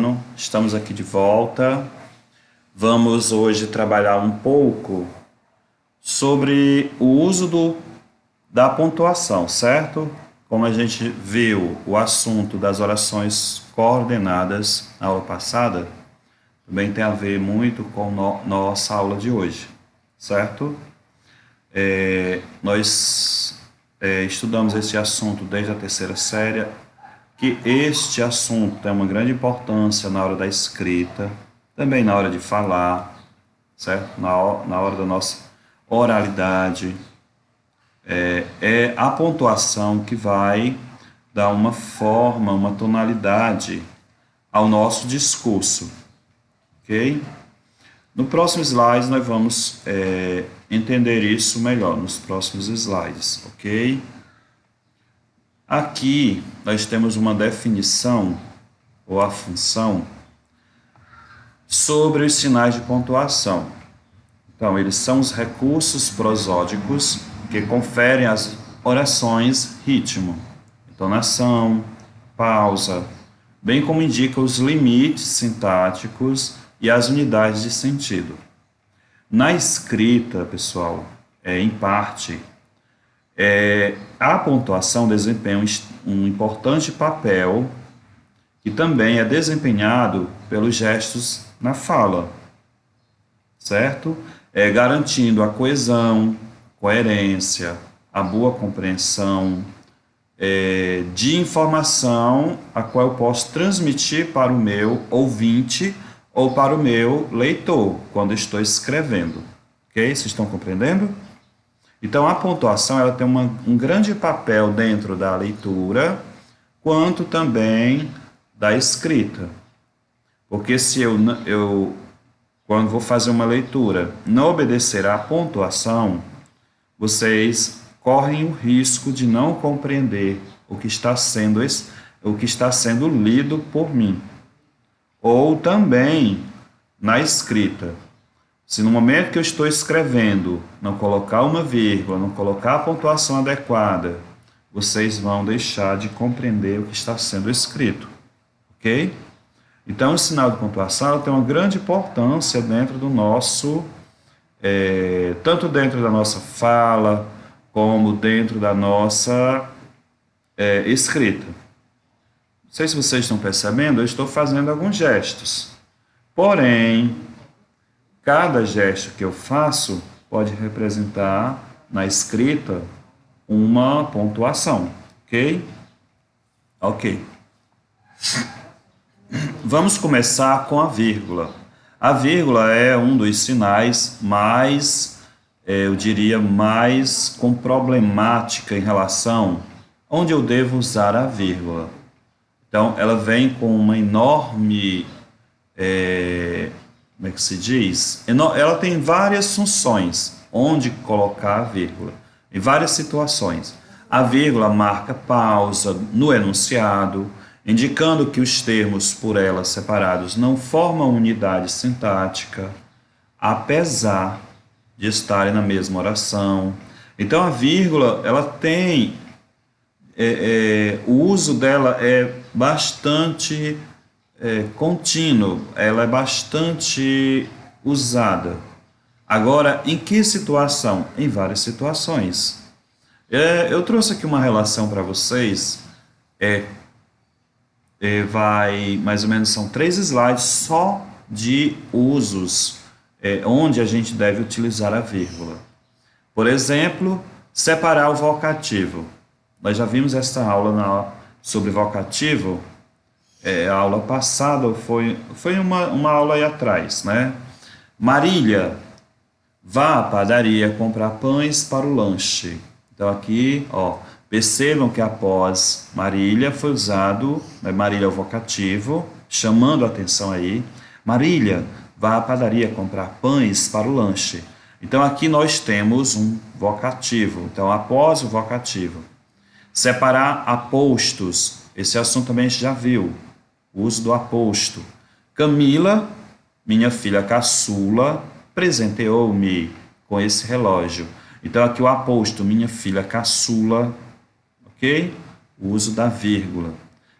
ano, estamos aqui de volta. Vamos hoje trabalhar um pouco sobre o uso da pontuação, certo? Como a gente viu o assunto das orações coordenadas na aula passada, também tem a ver muito com nossa aula de hoje, certo? Nós estudamos esse assunto desde a terceira série, que este assunto tem uma grande importância na hora da escrita, também na hora de falar, certo? Na hora da nossa oralidade. É a pontuação que vai dar uma forma, uma tonalidade ao nosso discurso, ok? No próximo slide nós vamos entender isso melhor, nos próximos slides, ok? Aqui nós temos uma definição, ou a função, sobre os sinais de pontuação. Então, eles são os recursos prosódicos que conferem às orações ritmo, entonação, pausa, bem como indicam os limites sintáticos e as unidades de sentido. Na escrita, pessoal, em parte, a pontuação desempenha um importante papel que também é desempenhado pelos gestos na fala, certo? Garantindo a coesão, coerência, a boa compreensão de informação a qual eu posso transmitir para o meu ouvinte ou para o meu leitor quando estou escrevendo, ok? Vocês estão compreendendo? Então, a pontuação ela tem um grande papel dentro da leitura, quanto também da escrita. Porque se eu quando vou fazer uma leitura, não obedecer à pontuação, vocês correm o risco de não compreender o que está sendo lido por mim. Ou também na escrita. Se no momento que eu estou escrevendo, não colocar uma vírgula, não colocar a pontuação adequada, vocês vão deixar de compreender o que está sendo escrito, ok? Então, o sinal de pontuação tem uma grande importância dentro do nosso, tanto dentro da nossa fala, como dentro da nossa escrita. Não sei se vocês estão percebendo, eu estou fazendo alguns gestos. Porém, cada gesto que eu faço pode representar, na escrita, uma pontuação, ok? Ok. Vamos começar com a vírgula. A vírgula é um dos sinais mais, eu diria, mais com problemática em relação onde eu devo usar a vírgula. Então, ela vem com uma enorme, como é que se diz? Ela tem várias funções onde colocar a vírgula, em várias situações. A vírgula marca pausa no enunciado, indicando que os termos por ela separados não formam unidade sintática, apesar de estarem na mesma oração. Então, a vírgula, ela tem, o uso dela é bastante contínuo, ela é bastante usada. Agora, em que situação? Em várias situações. Eu trouxe aqui uma relação para vocês, vai mais ou menos, são 3 slides só de usos onde a gente deve utilizar a vírgula. Por exemplo, separar o vocativo. Nós já vimos esta aula sobre vocativo, a aula passada foi uma aula aí atrás, né? Marília, vá à padaria comprar pães para o lanche. Então aqui, percebam que após Marília foi usado, Marília é o vocativo, chamando a atenção aí. Marília, vá à padaria comprar pães para o lanche. Então aqui nós temos um vocativo, então após o vocativo. Separar apostos, esse assunto também a gente já viu, o uso do aposto. Camila, minha filha caçula, presenteou-me com esse relógio. Então aqui o aposto, minha filha caçula, ok? O uso da vírgula.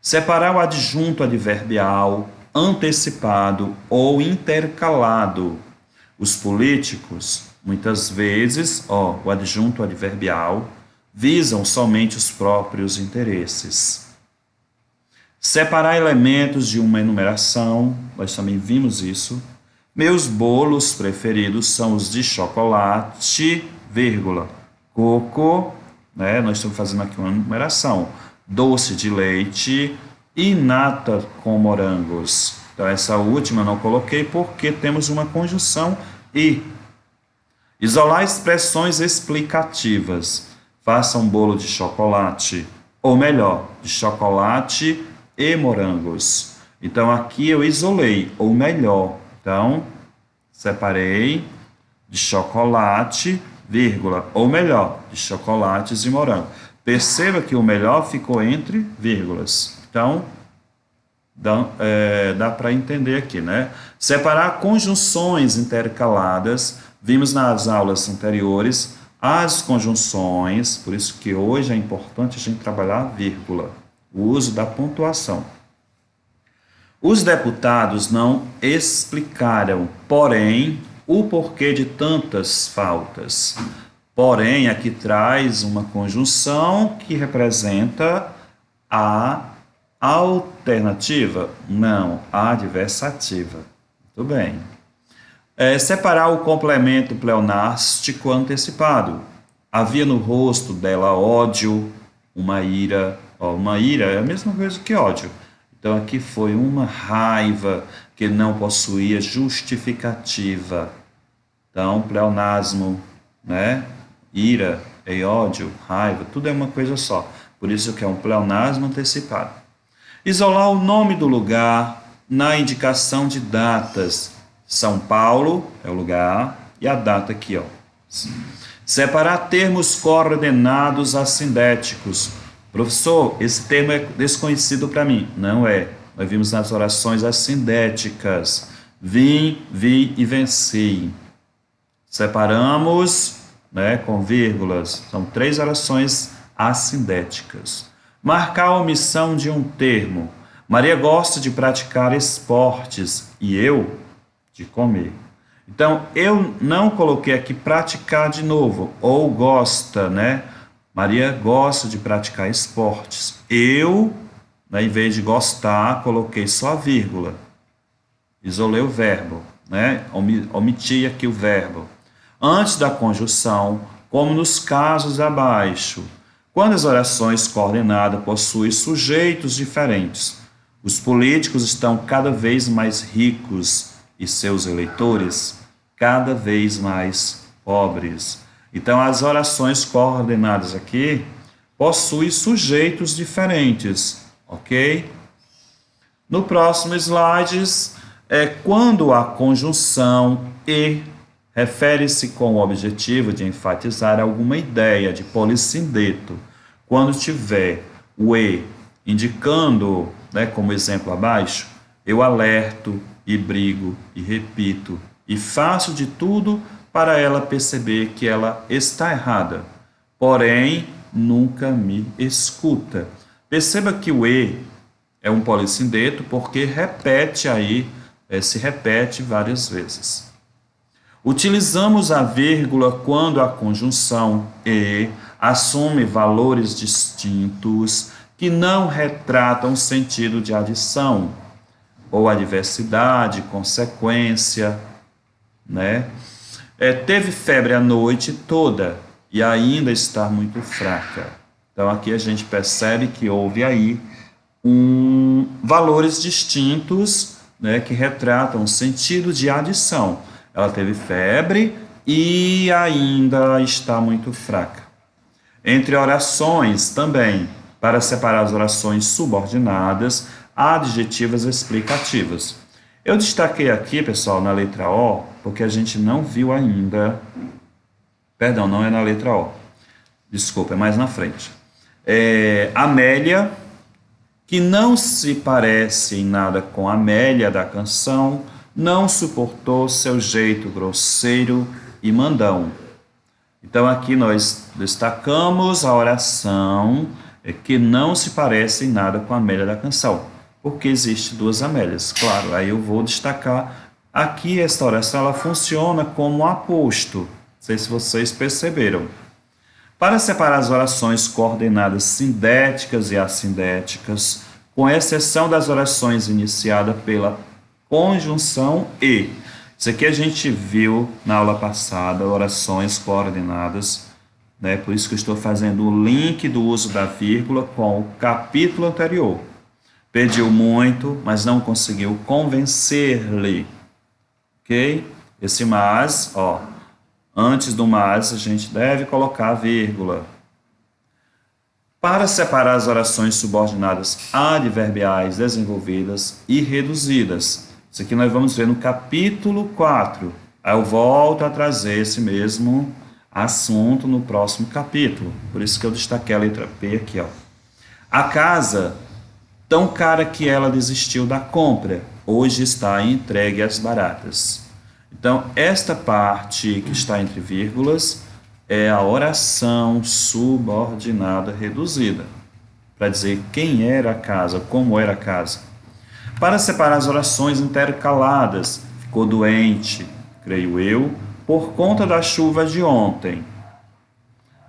Separar o adjunto adverbial antecipado ou intercalado. Os políticos, muitas vezes, o adjunto adverbial, visam somente os próprios interesses. Separar elementos de uma enumeração, nós também vimos isso. Meus bolos preferidos são os de chocolate, vírgula, coco, né? Nós estamos fazendo aqui uma enumeração, doce de leite e nata com morangos. Então, essa última eu não coloquei porque temos uma conjunção e. Isolar expressões explicativas. Faça um bolo de chocolate, ou melhor, de chocolate e morangos. Então, aqui eu isolei, ou melhor. Então, separei de chocolate, vírgula, ou melhor, de chocolates e morango. Perceba que o melhor ficou entre vírgulas. Então, dá para entender aqui, né? Separar conjunções intercaladas. Vimos nas aulas anteriores as conjunções, por isso que hoje é importante a gente trabalhar a vírgula, o uso da pontuação. Os deputados não explicaram, porém, o porquê de tantas faltas. Porém, aqui traz uma conjunção que representa a alternativa, não, a adversativa. Muito bem. Separar o complemento pleonástico antecipado. Havia no rosto dela ódio, uma ira. Uma ira é a mesma coisa que ódio. Então, aqui foi uma raiva que não possuía justificativa. Então, pleonasmo, né? Ira e ódio, raiva, tudo é uma coisa só. Por isso que é um pleonasmo antecipado. Isolar o nome do lugar na indicação de datas. São Paulo é o lugar e a data aqui, ó. Separar termos coordenados assindéticos. Professor, esse termo é desconhecido para mim. Não é. Nós vimos nas orações assindéticas. Vim, vi e venci. Separamos, né, com vírgulas. São 3 orações assindéticas. Marcar a omissão de um termo. Maria gosta de praticar esportes e eu de comer. Então, eu não coloquei aqui praticar de novo, ou gosta, né? Maria gosta de praticar esportes. Eu, né, em vez de gostar, coloquei só a vírgula. Isolei o verbo, né? Omiti aqui o verbo. Antes da conjunção, como nos casos abaixo, quando as orações coordenadas possuem sujeitos diferentes, os políticos estão cada vez mais ricos e seus eleitores cada vez mais pobres. Então, as orações coordenadas aqui possuem sujeitos diferentes, ok? No próximo slide, quando a conjunção e refere-se com o objetivo de enfatizar alguma ideia de polissindeto. Quando tiver o e indicando, né, como exemplo abaixo, eu alerto, e brigo, e repito, e faço de tudo para ela perceber que ela está errada, porém nunca me escuta. Perceba que o e é um polissindeto porque repete aí, se repete várias vezes. Utilizamos a vírgula quando a conjunção e assume valores distintos que não retratam o sentido de adição, ou adversidade, consequência, né? Teve febre a noite toda e ainda está muito fraca. Então, aqui a gente percebe que houve aí valores distintos, né, que retratam o sentido de adição. Ela teve febre e ainda está muito fraca. Entre orações também, para separar as orações subordinadas, adjetivas explicativas. Eu destaquei aqui, pessoal, na letra O, porque a gente não viu ainda. Perdão, não é na letra O. Desculpa, é mais na frente. Amélia, que não se parece em nada com Amélia da canção, não suportou seu jeito grosseiro e mandão. Então, aqui nós destacamos a oração que não se parece em nada com Amélia da canção. Porque existe duas Amélias. Claro, aí eu vou destacar aqui esta oração, ela funciona como aposto. Não sei se vocês perceberam. Para separar as orações coordenadas sindéticas e assindéticas, com exceção das orações iniciadas pela conjunção e. Isso aqui a gente viu na aula passada, orações coordenadas, né? Por isso que eu estou fazendo o link do uso da vírgula com o capítulo anterior. Pediu muito, mas não conseguiu convencer-lhe. Ok? Esse mas, ó, antes do mas a gente deve colocar a vírgula. Para separar as orações subordinadas adverbiais desenvolvidas e reduzidas. Isso aqui nós vamos ver no capítulo 4. Aí eu volto a trazer esse mesmo assunto no próximo capítulo. Por isso que eu destaquei a letra P aqui, ó. A casa, tão cara que ela desistiu da compra, hoje está entregue às baratas. Então, esta parte que está entre vírgulas é a oração subordinada reduzida, para dizer quem era a casa, como era a casa. Para separar as orações intercaladas, ficou doente, creio eu, por conta da chuva de ontem.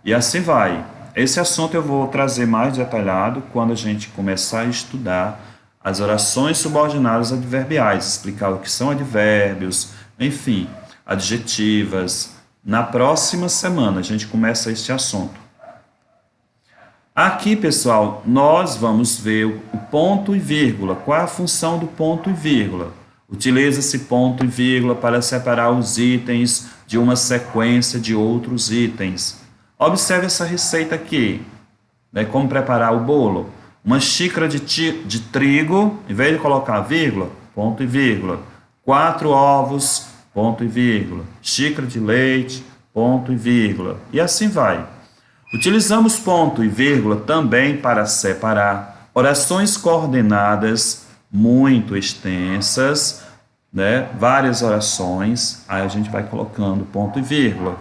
E assim vai. Esse assunto eu vou trazer mais detalhado quando a gente começar a estudar as orações subordinadas adverbiais, explicar o que são advérbios, enfim, adjetivas. Na próxima semana a gente começa este assunto. Aqui, pessoal, nós vamos ver o ponto e vírgula. Qual é a função do ponto e vírgula? Utiliza-se ponto e vírgula para separar os itens de uma sequência de outros itens. Observe essa receita aqui, né? Como preparar o bolo. Uma xícara de trigo, em vez de colocar vírgula, ponto e vírgula. 4 ovos, ponto e vírgula. Xícara de leite, ponto e vírgula. E assim vai. Utilizamos ponto e vírgula também para separar orações coordenadas muito extensas, né? Várias orações, aí a gente vai colocando ponto e vírgula,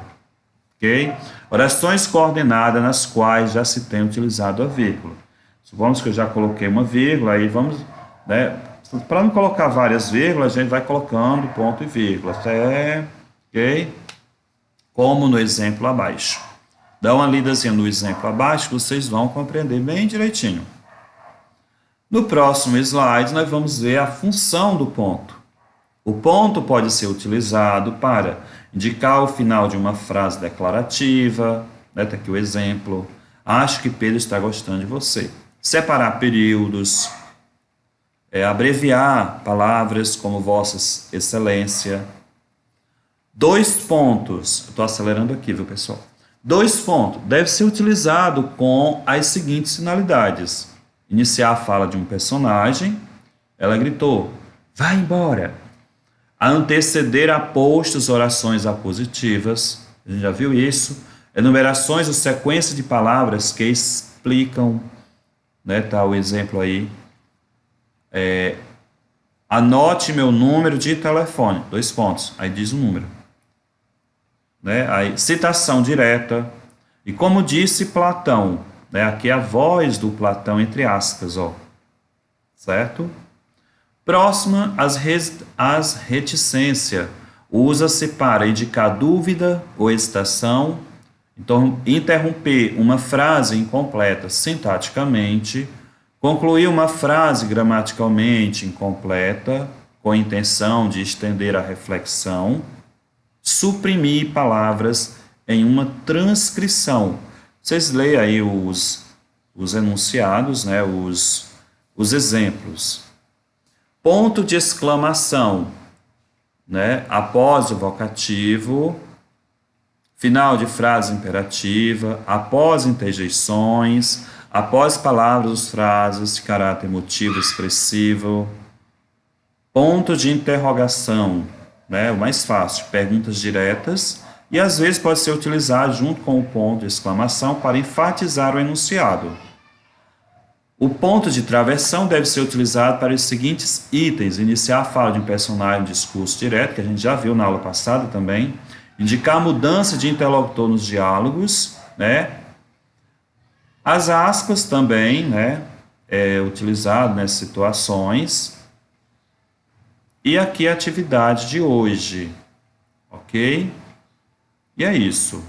ok? Orações coordenadas nas quais já se tem utilizado a vírgula. Supomos que eu já coloquei uma vírgula, aí vamos, né? Para não colocar várias vírgulas, a gente vai colocando ponto e vírgula, até, ok? Como no exemplo abaixo. Dá uma lidazinha no exemplo abaixo, vocês vão compreender bem direitinho. No próximo slide, nós vamos ver a função do ponto. O ponto pode ser utilizado para indicar o final de uma frase declarativa, né? Tá aqui o exemplo. Acho que Pedro está gostando de você. Separar períodos, abreviar palavras como Vossa Excelência. 2 pontos. Estou acelerando aqui, viu, pessoal? 2 pontos. Deve ser utilizado com as seguintes finalidades. Iniciar a fala de um personagem. Ela gritou, vai embora. A anteceder apostos, orações apositivas. A gente já viu isso. Enumerações ou sequência de palavras que explicam, né? Tá o exemplo aí. Anote meu número de telefone. 2 pontos. Aí diz o número. Né? Aí, citação direta. E como disse Platão, né? Aqui é a voz do Platão, entre aspas, ó. Certo? Próxima, as reticência. Usa-se para indicar dúvida ou hesitação. Então, interromper uma frase incompleta sintaticamente. Concluir uma frase gramaticalmente incompleta, com a intenção de estender a reflexão. Suprimir palavras em uma transcrição. Vocês leem aí os enunciados, né? os exemplos. Ponto de exclamação, né? Após o vocativo, final de frase imperativa, após interjeições, após palavras ou frases de caráter emotivo expressivo. Ponto de interrogação, né? O mais fácil, perguntas diretas, e às vezes pode ser utilizado junto com o ponto de exclamação para enfatizar o enunciado. O ponto de travessão deve ser utilizado para os seguintes itens: iniciar a fala de um personagem, um discurso direto, que a gente já viu na aula passada também, indicar a mudança de interlocutor nos diálogos, né? As aspas também, né? é utilizado nessas situações. E aqui a atividade de hoje, ok? E é isso.